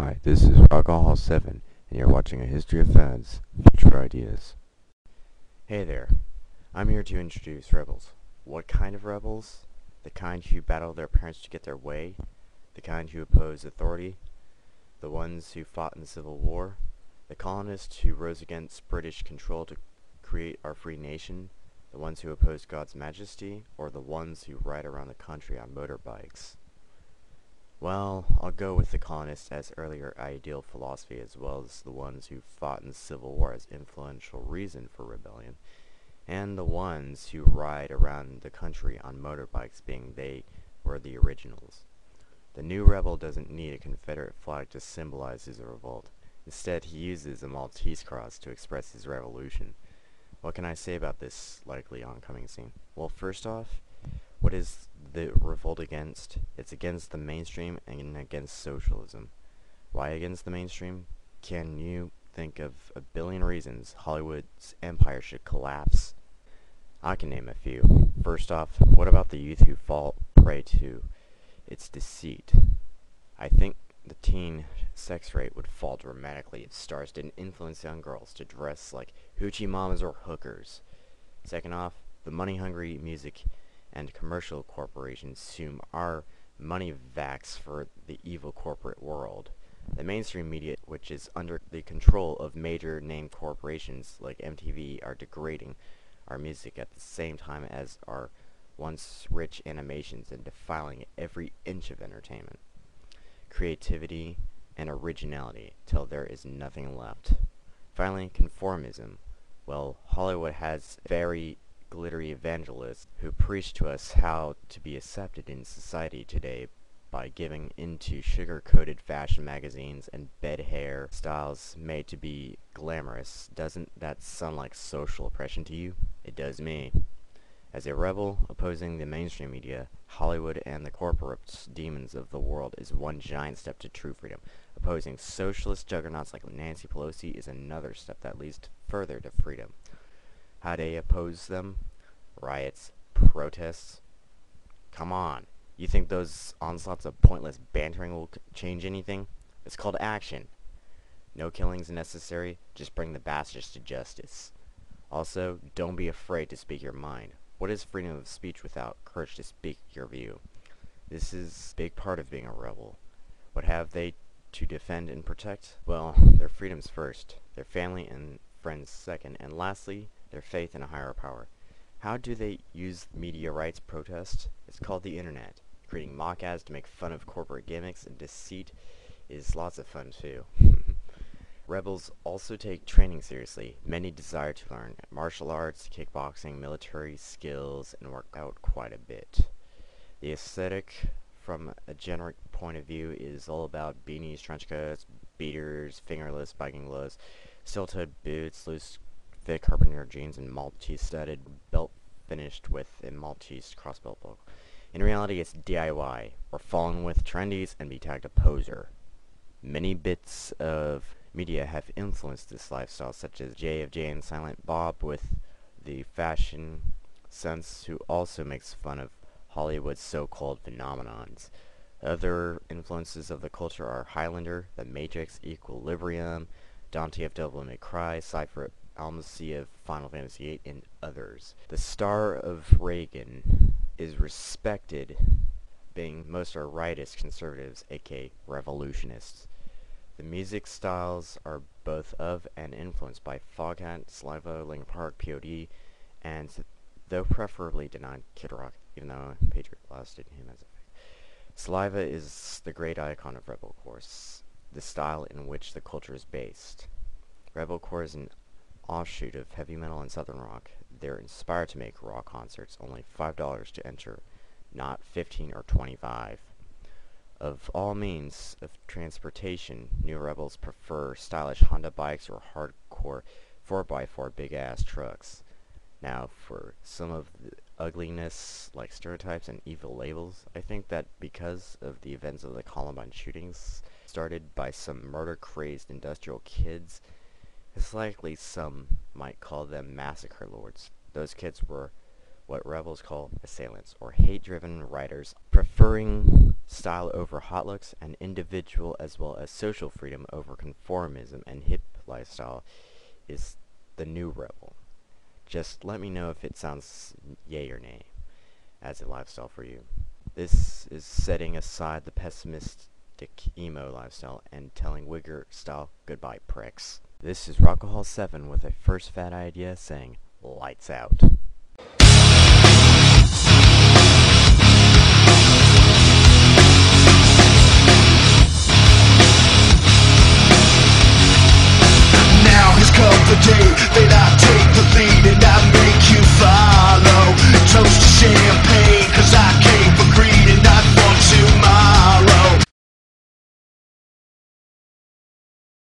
Hi, this is Alcohol7, and you're watching A History of Fads, Future Ideas. Hey there, I'm here to introduce rebels. What kind of rebels? The kind who battle their parents to get their way? The kind who oppose authority? The ones who fought in the Civil War? The colonists who rose against British control to create our free nation? The ones who oppose God's majesty? Or the ones who ride around the country on motorbikes? Well, I'll go with the colonists as earlier ideal philosophy, as well as the ones who fought in the Civil War as influential reason for rebellion, and the ones who ride around the country on motorbikes, being they were the originals. The new rebel doesn't need a Confederate flag to symbolize his revolt. Instead, he uses a Maltese cross to express his revolution. What can I say about this likely oncoming scene? Well, first off, what is the revolt against? It's against the mainstream and against socialism. Why against the mainstream? Can you think of a billion reasons Hollywood's empire should collapse? I can name a few. First off, what about the youth who fall prey to its deceit? I think the teen sex rate would fall dramatically if stars didn't influence young girls to dress like hoochie mamas or hookers. Second off, the money-hungry music and commercial corporations assume our money vax for the evil corporate world. The mainstream media, which is under the control of major name corporations like MTV, are degrading our music at the same time as our once rich animations and defiling every inch of entertainment, creativity, and originality till there is nothing left. Finally, conformism. Well, Hollywood has very glittery evangelists who preach to us how to be accepted in society today by giving into sugar-coated fashion magazines and bed hair styles made to be glamorous. Doesn't that sound like social oppression to you? It does me. As a rebel opposing the mainstream media, Hollywood and the corporate demons of the world is one giant step to true freedom. Opposing socialist juggernauts like Nancy Pelosi is another step that leads further to freedom. How do they oppose them? Riots, protests. Come on. You think those onslaughts of pointless bantering will change anything? It's called action. No killings necessary, just bring the bastards to justice. Also, don't be afraid to speak your mind. What is freedom of speech without courage to speak your view? This is a big part of being a rebel. What have they to defend and protect? Well, their freedoms first, their family and friends second, and lastly, their faith in a higher power. How do they use media rights protest? It's called the internet. Creating mock ads to make fun of corporate gimmicks and deceit is lots of fun too. Rebels also take training seriously. Many desire to learn martial arts, kickboxing, military skills, and work out quite a bit. The aesthetic, from a generic point of view, is all about beanies, trench coats, beaters, fingerless biking gloves, steel-toed boots, loose thick carpenter jeans, and Maltese studded belt finished with a Maltese crossbelt buckle. In reality, it's DIY, or fall in with trendies and be tagged a poser. Many bits of media have influenced this lifestyle, such as JFJ and Silent Bob, with the fashion sense, who also makes fun of Hollywood's so-called phenomenons. Other influences of the culture are Highlander, The Matrix, Equilibrium, Dante of Devil May Cry, Cypher Almasi of Final Fantasy VIII, and others. The star of Reagan is respected, being most are rightist conservatives, aka revolutionists. The music styles are both of and influenced by Foghat, Saliva, Linkin Park, POD, and though preferably denied Kid Rock, even though Patriot blasted him as a fake. Saliva is the great icon of Rebelcore, the style in which the culture is based. Rebelcore is an offshoot of heavy metal and southern rock. They're inspired to make rock concerts, only $5 to enter, not 15 or 25. Of all means of transportation, new rebels prefer stylish Honda bikes or hardcore 4x4 big-ass trucks. Now, for some of the ugliness, like stereotypes and evil labels, I think that because of the events of the Columbine shootings, started by some murder-crazed industrial kids, it's likely some might call them massacre lords. Those kids were what rebels call assailants, or hate-driven writers, preferring style over hot looks and individual as well as social freedom over conformism and hip lifestyle, is the new rebel. Just let me know if it sounds yay or nay as a lifestyle for you. This is setting aside the pessimistic emo lifestyle and telling Wigger style goodbye, pricks. This is Rockahol7 with a first fat idea saying, lights out.